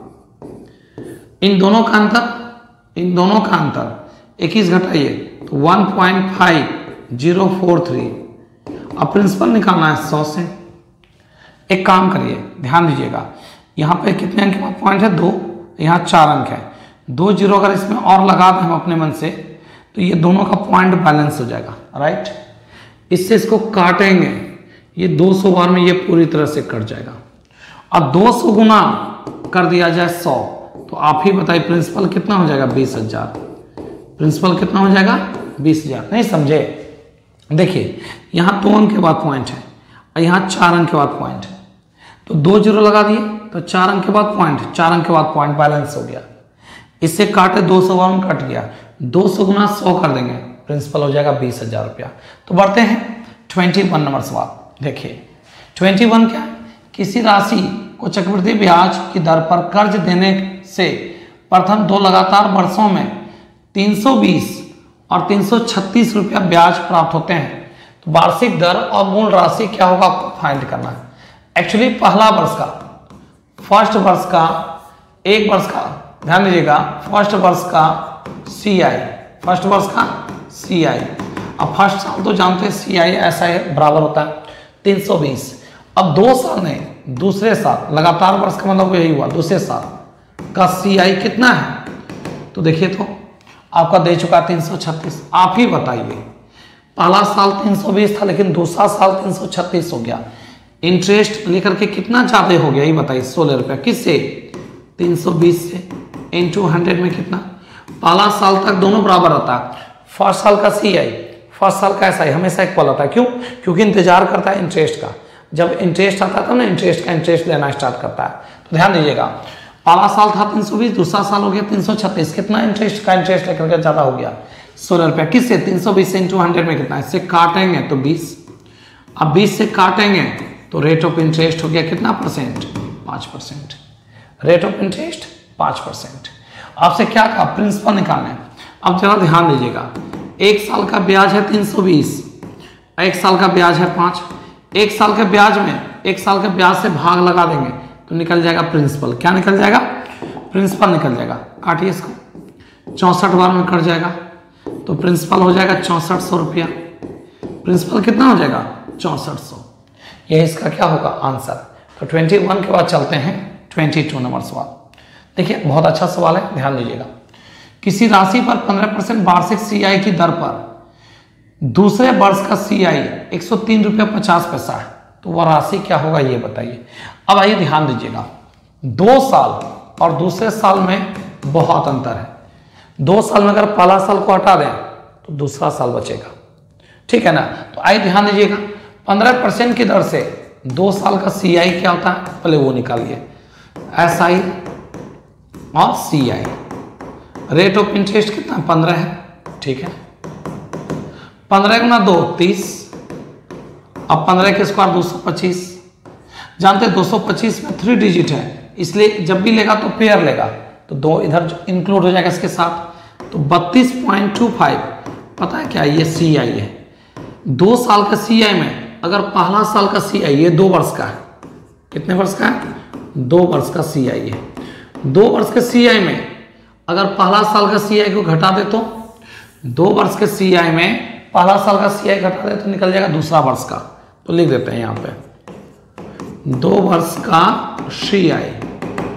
इन दोनों का अंतर 21 घटाइए तो 1.5043। अब प्रिंसिपल निकालना है 100 से। एक काम करिए, ध्यान दीजिएगा, यहाँ पे कितने अंक के बाद पॉइंट है 2, यहाँ 4 अंक है, 2 जीरो अगर इसमें और लगा दें हम अपने मन से तो ये दोनों का पॉइंट बैलेंस हो जाएगा, राइट। इससे इसको काटेंगे, ये 200 बार में ये पूरी तरह से कट जाएगा। अब 200 गुना कर दिया जाए 100 तो आप ही बताइए प्रिंसिपल कितना हो जाएगा 20,000। प्रिंसिपल कितना हो जाएगा 20,000। नहीं समझे, देखिए यहाँ 2 अंक के बाद पॉइंट है और यहाँ 4 अंक के बाद पॉइंट है, तो 2 जीरो लगा दिए तो 4 अंक के बाद पॉइंट, 4 अंक के बाद पॉइंट बैलेंस हो गया। इससे काटे 200 बार में कट गया, 200 गुना 100 कर देंगे, प्रिंसिपल हो जाएगा 20,000 रुपया। तो बढ़ते हैं 21 नंबर सवाल। देखिए 21 क्या, किसी राशि को चक्रवृद्धि ब्याज की दर पर कर्ज देने से प्रथम 2 लगातार वर्षों में 320 और 336 रुपया ब्याज प्राप्त होते हैं। तो वार्षिक दर और मूल राशि क्या होगा आपको फाइंड करना है। एक्चुअली पहला वर्ष का, फर्स्ट वर्ष का, एक वर्ष का, ध्यान दीजिएगा, फर्स्ट वर्ष का CI, फर्स्ट वर्ष का CI। अब फर्स्ट साल तो जानते हैं CI ऐसा है बराबर होता है 320। अब 2 साल में दूसरे साल, लगातार वर्ष का मतलब यही हुआ, दूसरे साल का CI कितना है? तो देखिए तो आपका दे चुका 336। आप ही बताइए, पहला साल 320 था लेकिन दूसरा साल 336 हो गया, इंटरेस्ट लेकर के कितना ज्यादा हो गया ये बताइए? 16 रुपया। किससे? 320 से, इंटू 100 में कितना? पहला साल तक दोनों बराबर रहता है। फर्स्ट साल का CI, फर्स्ट साल का SI हमेशा इक्वल होता है। क्यों? क्योंकि इंतजार करता है इंटरेस्ट का। जब इंटरेस्ट आता है तब ना इंटरेस्ट का इंटरेस्ट लेना स्टार्ट करता है। तो ध्यान दीजिएगा, पहला साल था 320, दूसरा साल हो गया 336। कितना इंटरेस्ट का इंटरेस्ट लेकर के ज्यादा हो गया? 16 रुपया। किससे? 320 से इंटू 100 में कितना? इससे काटेंगे तो 20। अब 20 से काटेंगे तो रेट ऑफ इंटरेस्ट हो गया कितना परसेंट? 5%। Rate of interest 5%। आपसे क्या कहा? प्रिंसिपल निकालना है। अब जरा ध्यान दीजिएगा, एक साल का ब्याज है 320, एक साल का ब्याज है 5। एक साल के ब्याज में एक साल के ब्याज से भाग लगा देंगे तो निकल जाएगा प्रिंसिपल। क्या निकल जाएगा? प्रिंसिपल निकल जाएगा। काटिए इसको, 64 बार में कट जाएगा तो प्रिंसिपल हो जाएगा 6400 रुपया। प्रिंसिपल कितना हो जाएगा? 6400। यह इसका क्या होगा? आंसर। तो 21 के बाद चलते हैं 22 नंबर सवाल। देखिए बहुत अच्छा सवाल है, ध्यान दीजिएगा। किसी राशि पर 15% वार्षिक CI की दर पर दूसरे वर्ष का CI 103 रुपया 50 पैसा है, तो वह राशि क्या होगा ये बताइए। अब आइए ध्यान दीजिएगा, 2 साल और दूसरे साल में बहुत अंतर है। 2 साल में अगर पहला साल को हटा दें तो दूसरा साल बचेगा, ठीक है ना। तो आइए ध्यान दीजिएगा, 15% की दर से 2 साल का CI क्या होता है पहले वो निकालिए, SI और CI। रेट ऑफ इंटरेस्ट कितना? 15 है, ठीक है। 15 गुना 2 30। अब 15 के स्क्वायर 225। जानते हैं 225 में 3 डिजिट है, इसलिए जब भी लेगा तो पेयर लेगा, तो 2 इधर इंक्लूड हो जाएगा इसके साथ। तो 32.25 पता है क्या? ये CI है। 2 साल का CI में अगर पहला साल का CI, ये 2 वर्ष का है, कितने वर्ष का है? 2 वर्ष का CI है। 2 वर्ष के CI में अगर पहला साल का CI को घटा दे तो 2 वर्ष के CI में पहला साल का CI घटा दे तो निकल जाएगा दूसरा वर्ष का। तो लिख देते हैं यहाँ पे 2 वर्ष का CI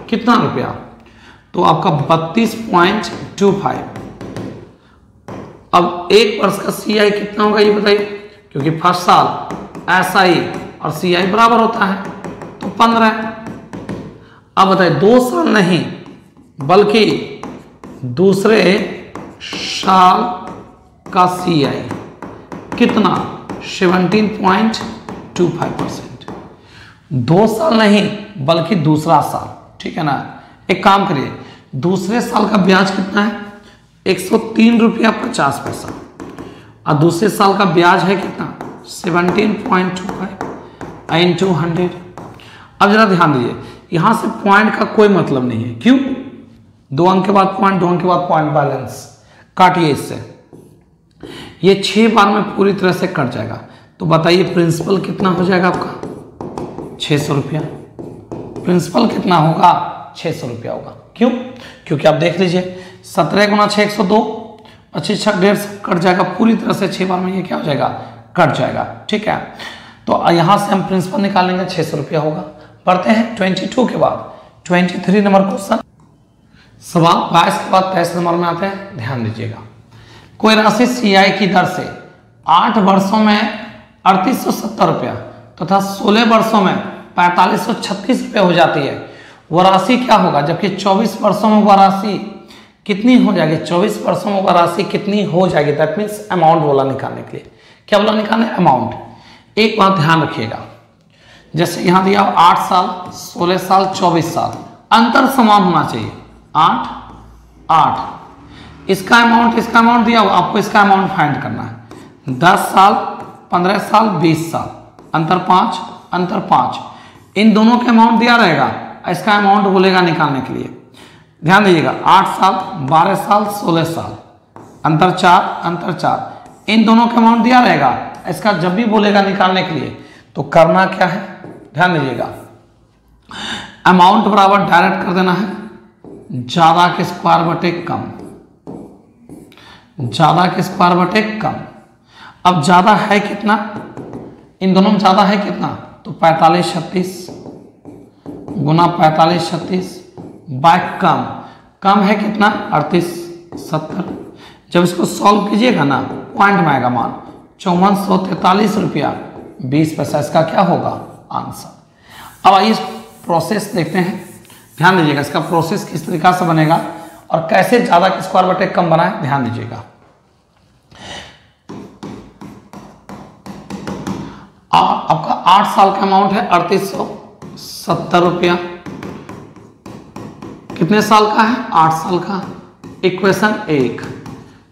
कितना रुपया? तो आपका 32.25। अब 1 वर्ष का CI कितना होगा ये बताइए, क्योंकि फर्स्ट साल SI और CI बराबर होता है तो 15। अब बताइए 2 साल नहीं बल्कि दूसरे साल का CI कितना? 17.25%। 2 साल नहीं बल्कि दूसरा साल, ठीक है ना। एक काम करिए, दूसरे साल का ब्याज कितना है? 103 रुपया 50 पैसा, और दूसरे साल का ब्याज है कितना? 17.25 इंटू 100। अब जरा ध्यान दीजिए, यहां से पॉइंट का कोई मतलब नहीं है। क्यों? 2 अंक के बाद पॉइंट, 2 अंक के बाद पॉइंट, बैलेंस। काटिए इससे, ये 6 बार में पूरी तरह से कट जाएगा। तो बताइए प्रिंसिपल कितना हो जाएगा आपका? 600 रुपया। प्रिंसिपल कितना होगा? 600 रुपया होगा। क्यों? क्योंकि आप देख लीजिए 17 गुना 6 102, 25 6 150 कट जाएगा पूरी तरह से। 6 बार में ये क्या हो जाएगा? कट जाएगा, ठीक है। तो यहां से हम प्रिंसिपल निकालेंगे, 600 रुपया होगा। पढ़ते हैं 22 के बाद 23 नंबर क्वेश्चन। सवाल 22 के बाद 23 नंबर में आते हैं, ध्यान दीजिएगा। कोई राशि CI की दर से 8 वर्षों में 3870 रुपया तथा 16 वर्षों में 4536 रुपये हो जाती है, वह राशि क्या होगा? जबकि 24 वर्षों में वह राशि कितनी हो जाएगी? 24 वर्षों में वह राशि कितनी हो जाएगी? दैट मीन्स अमाउंट बोला निकालने के लिए। क्या बोला निकालने? अमाउंट। एक बात ध्यान रखिएगा, जैसे यहां दिया 8 साल, 16 साल, 24 साल, अंतर समान होना चाहिए। 8 8, इसका अमाउंट दिया हुआ, आपको इसका अमाउंट फाइंड करना है। 10 साल, 15 साल, 20 साल, अंतर 5, इन दोनों के अमाउंट दिया रहेगा, इसका अमाउंट बोलेगा निकालने के लिए। ध्यान दीजिएगा 8 साल, 12 साल, 16 साल, अंतर 4, अंतर 4, इन दोनों का अमाउंट दिया रहेगा। इसका जब भी बोलेगा निकालने के लिए तो करना क्या है, ध्यान दीजिएगा, अमाउंट बराबर डायरेक्ट कर देना है ज्यादा के स्क्वायर बटे कम, ज्यादा के स्क्वायर बटे कम। अब ज्यादा है कितना, इन दोनों में ज्यादा है कितना, तो 45 36 गुना 45 36 बाय कम, कम है कितना 38 70। जब इसको सॉल्व कीजिएगा ना पॉइंट में आएगा मान 5443 रुपया 20 पैसा, इसका क्या होगा आंसर। अब आइए प्रोसेस देखते हैं, ध्यान दीजिएगा इसका प्रोसेस किस तरीका से बनेगा और कैसे ज्यादा के स्क्वायर बटे कम बनाए, ध्यान दीजिएगा। आपका 8 साल का अमाउंट है 3870 रुपया, कितने साल का है 8 साल का, इक्वेशन 1।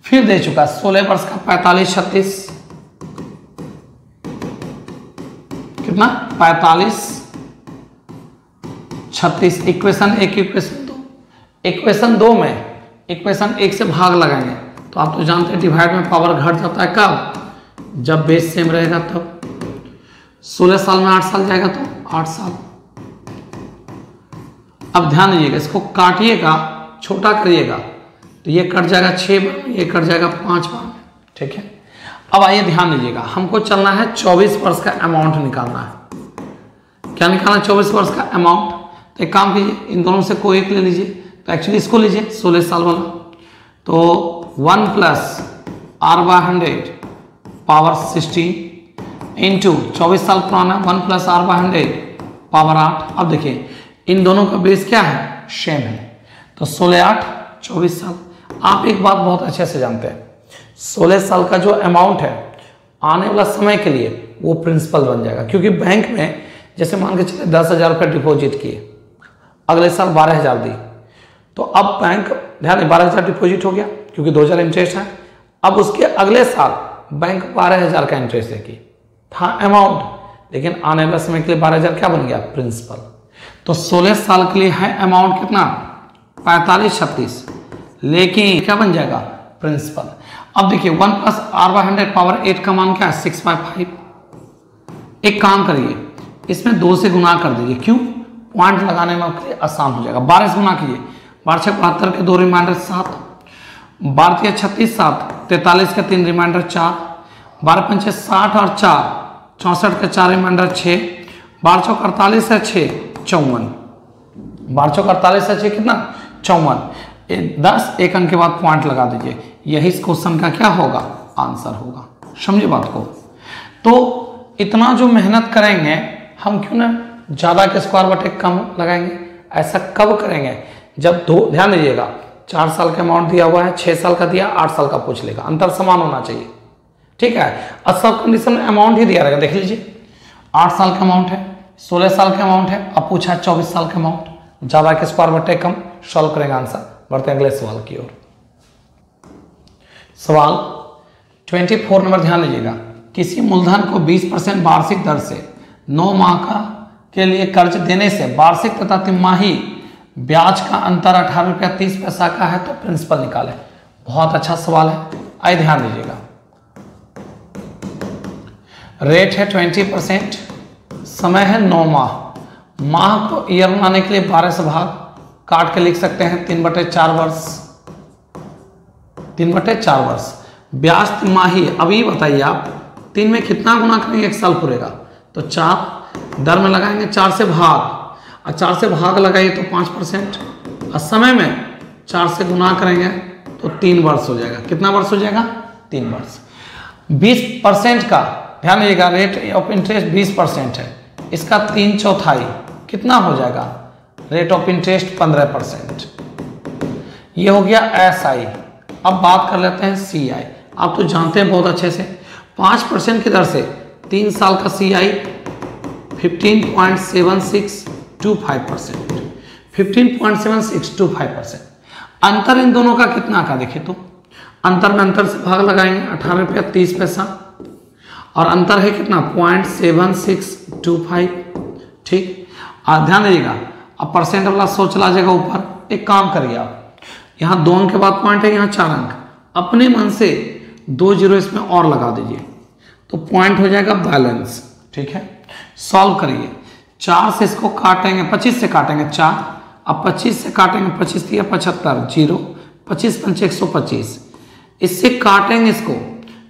फिर दे चुका 16 वर्ष का 45 36, कितना 45 36, इक्वेशन 1 इक्वेशन 2, इक्वेशन 2 में इक्वेशन 1 से भाग लगाएंगे तो आप तो जानते हैं डिवाइड में पावर घट जाता है, कब, जब बेस सेम रहेगा तब। 16 साल में 8 साल जाएगा तो 8 साल। अब ध्यान दीजिएगा इसको काटिएगा, छोटा करिएगा तो ये कट जाएगा 6 बार, ये कट जाएगा 5 बार, ठीक है। अब आइए ध्यान दीजिएगा, हमको चलना है 24 वर्ष का अमाउंट निकालना है। क्या निकालना है 24 वर्ष का अमाउंट, तो एक काम कीजिए इन दोनों से कोई एक ले लीजिए, तो एक्चुअली इसको लीजिए 16 साल वाला, तो 1 प्लस r/100 पावर 16 इंटू 24 साल पुराना 1 प्लस r/100 पावर 8। अब देखिए इन दोनों का बेस क्या है, सेम है, तो 16 8 24 साल। आप एक बात बहुत अच्छे से जानते हैं, 16 साल का जो अमाउंट है आने वाला समय के लिए वो प्रिंसिपल बन जाएगा, क्योंकि बैंक में जैसे मान के चले 10,000 रुपये डिपॉजिट किए, अगले साल 12,000 दी, तो अब बैंक ध्यान 12,000 डिपॉजिट हो गया क्योंकि 2,000 इंटरेस्ट है, अब उसके अगले साल बैंक 12,000 का इंटरेस्ट देगी, था अमाउंट, लेकिन आने वाले समय के लिए 12,000 क्या बन गया प्रिंसिपल। तो 16 साल के लिए है अमाउंट कितना 45 36, लेकिन क्या बन जाएगा प्रिंसिपल। अब देखिए 1 प्लस r/100 पावर 8 का मान क्या है 6/5। एक काम करिए इसमें 2 से गुना कर दीजिए, क्यों, पॉइंट लगाने में आपके लिए आसान हो जाएगा। 12 से गुना कीजिए, 12 6 72 के 2 रिमाइंडर 7, 12 3 36 7, 43 के 3 रिमाइंडर 4, 12 5 60 और 4 64 के 4 रिमाइंडर 6, 12 चौक 48 है 6 54, 12 चौक 48 है 6 कितना 54, 10 एक अंक के बाद पॉइंट लगा दीजिए, यही इस क्वेश्चन का क्या होगा आंसर होगा। समझे बात को। तो इतना जो मेहनत करेंगे हम, क्यों ना ज्यादा के स्क्वायर बटे कम लगाएंगे। ऐसा कब करेंगे, जब ध्यान दीजिएगा 4 साल का अमाउंट दिया हुआ है, 6 साल का दिया, 8 साल का पूछ लेगा, अंतर समान होना चाहिए, ठीक है। और सब कंडीशन में अमाउंट ही दिया रहेगा, देख लीजिए 8 साल का अमाउंट है, 16 साल का अमाउंट है, अब पूछा है 24 साल का अमाउंट, ज्यादा के स्क्वायर बटे कम, सॉल्व करेंगे आंसर। बढ़ते हैं अगले सवाल की ओर। सवाल 24 नंबर, ध्यान दीजिएगा, किसी मूलधन को 20% वार्षिक दर से 9 माह के लिए कर्ज देने से वार्षिक तथा तिमाही ब्याज का अंतर 18 रुपया 30 पैसा का है, तो प्रिंसिपल निकाले। बहुत अच्छा सवाल है, आइए ध्यान दीजिएगा। रेट है 20%, समय है 9 माह, माह को ईयर बनाने के लिए 12 से भाग काट के लिख सकते हैं 3/4 वर्ष, 3/4 वर्ष। ब्याज तिमाही, अभी बताइए आप 3 में कितना गुना करेंगे 1 साल पूरेगा, तो 4 दर में लगाएंगे 4 से भाग, और 4 से भाग लगाइए तो 5%, और समय में 4 से गुना करेंगे तो 3 वर्ष हो जाएगा। कितना वर्ष हो जाएगा 3 वर्ष। 20% का ध्यान दीजिएगा, रेट ऑफ इंटरेस्ट 20% है, इसका 3/4 कितना हो जाएगा, रेट ऑफ इंटरेस्ट 15%। ये हो गया SI। अब बात कर लेते हैं CI। आप तो जानते हैं बहुत अच्छे से, 5% की दर से 3 साल का CI 15.7625%, 15.7625%। अंतर इन दोनों का कितना का देखिए, तो अंतर में अंतर से भाग लगाएंगे 18 रुपया 30 पैसा, और अंतर है कितना 0.7625, ठीक। और ध्यान दीजिएगा अब परसेंट वाला 100 चला जाएगा ऊपर, एक काम करिए आप, यहाँ 2 अंक के बाद पॉइंट है, यहाँ 4 अंक, अपने मन से 2 जीरो इसमें और लगा दीजिए तो पॉइंट हो जाएगा बैलेंस। ठीक है, सॉल्व करिए। 4 से इसको काटेंगे, 25 से काटेंगे 4, अब 25 से काटेंगे 25 दिया 75 जीरो, 25 पंचे 125, इससे काटेंगे इसको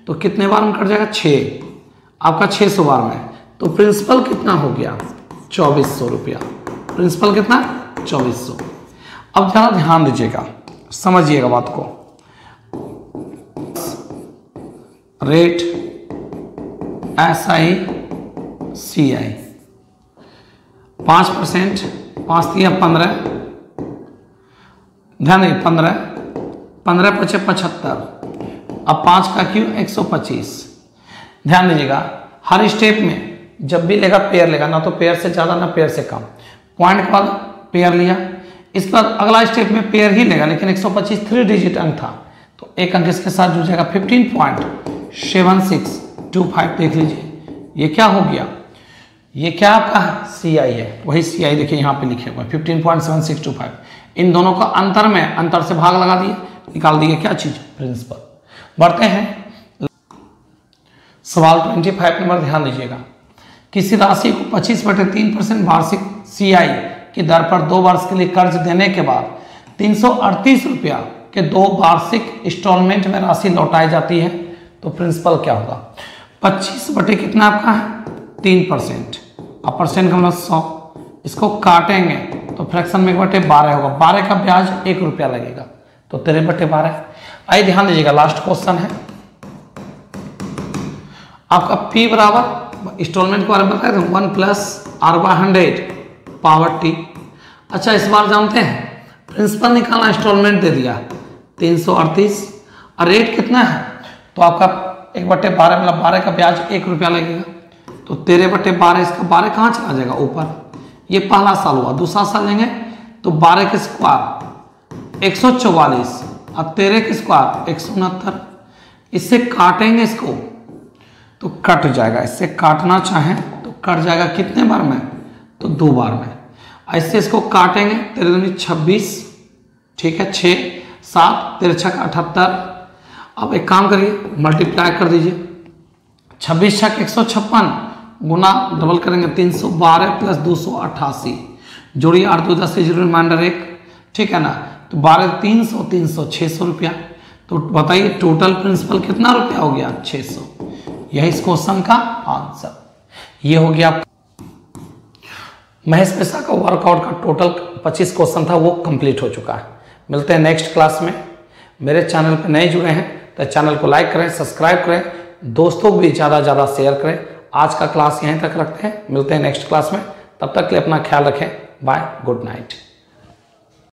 तो कितने बार में कट जाएगा 6, आपका 600 बार में, तो प्रिंसिपल कितना हो गया 2400 रुपया। प्रिंसिपल कितना 2400। अब जरा ध्यान दीजिएगा, समझिएगा बात को। रेट SI CI 5%, 5 दिया 15, ध्यान नहीं 15, 15 पचे 75, अब 5 का क्यों 125। ध्यान दीजिएगा, हर स्टेप में जब भी लेगा पेयर लेगा, ना तो पेयर से ज़्यादा ना पेयर से कम। पॉइंट के बाद पेयर लिया, इसके बाद अगला स्टेप में पेयर ही लेगा, लेकिन 125 3 डिजिट अंक था तो एक अंक इसके साथ जुड़ जाएगा। 15.7625 देख लीजिए, ये क्या हो गया, ये क्या आपका CI है, वही CI देखिए यहाँ पे लिखे हुए 15.7625। इन दोनों का अंतर में अंतर से भाग लगा दिए, निकाल दिए क्या चीज प्रिंसिपल। बढ़ते हैं सवाल 25 नंबर, ध्यान दीजिएगा। किसी राशि को 25/3% वार्षिक CI की दर पर 2 वर्ष के लिए कर्ज देने के बाद 338 रुपया के 2 वार्षिक इंस्टॉलमेंट में राशि लौटाई जाती है तो प्रिंसिपल क्या होगा। 25 बटे कितना आपका है 3%, अब परसेंट का मतलब 100, इसको काटेंगे तो फ्रैक्शन में 1/12 होगा, 12 का ब्याज 1 रुपया लगेगा तो 13/12। आइए ध्यान दीजिएगा, लास्ट क्वेश्चन है आपका P बराबर इंस्टॉलमेंट के बारे में बताया 1 + R/100 पावर T। अच्छा, इस बार जानते हैं प्रिंसिपल निकालना, इंस्टॉलमेंट दे दिया 338 और रेट कितना है तो आपका 1/12 मतलब 12 का ब्याज 1 रुपया लगेगा तो 13/12, इसका 12 कहाँ चला जाएगा ऊपर। ये पहला साल हुआ, दूसरा साल लेंगे तो 12 के स्क्वायर 144 और 13 के स्क्वायर 169, इससे काटेंगे इसको तो कट जाएगा, इससे काटना चाहें तो कट जाएगा कितने बार में तो 2 बार में। ऐसे इसको काटेंगे 13 26, ठीक है 6 7 13 6 78। अब एक काम करिए मल्टीप्लाई कर दीजिए, 26 6 156 गुना डबल करेंगे 312 + 288, जोड़िए 8 2 10 0 रिमाइंडर 1, ठीक है ना, तो 12 300 300 600 रुपया। तो बताइए टोटल प्रिंसिपल कितना रुपया हो गया 600। यही इस क्वेश्चन का आंसर। ये हो गया महेश पेशा का वर्कआउट का टोटल 25 क्वेश्चन था, वो कंप्लीट हो चुका है। मिलते हैं नेक्स्ट क्लास में। मेरे चैनल पर नए जुड़े हैं तो चैनल को लाइक करें, सब्सक्राइब करें, दोस्तों को भी ज़्यादा शेयर करें। आज का क्लास यहीं तक रखते हैं, मिलते हैं नेक्स्ट क्लास में, तब तक के लिए अपना ख्याल रखें। Bye, good night.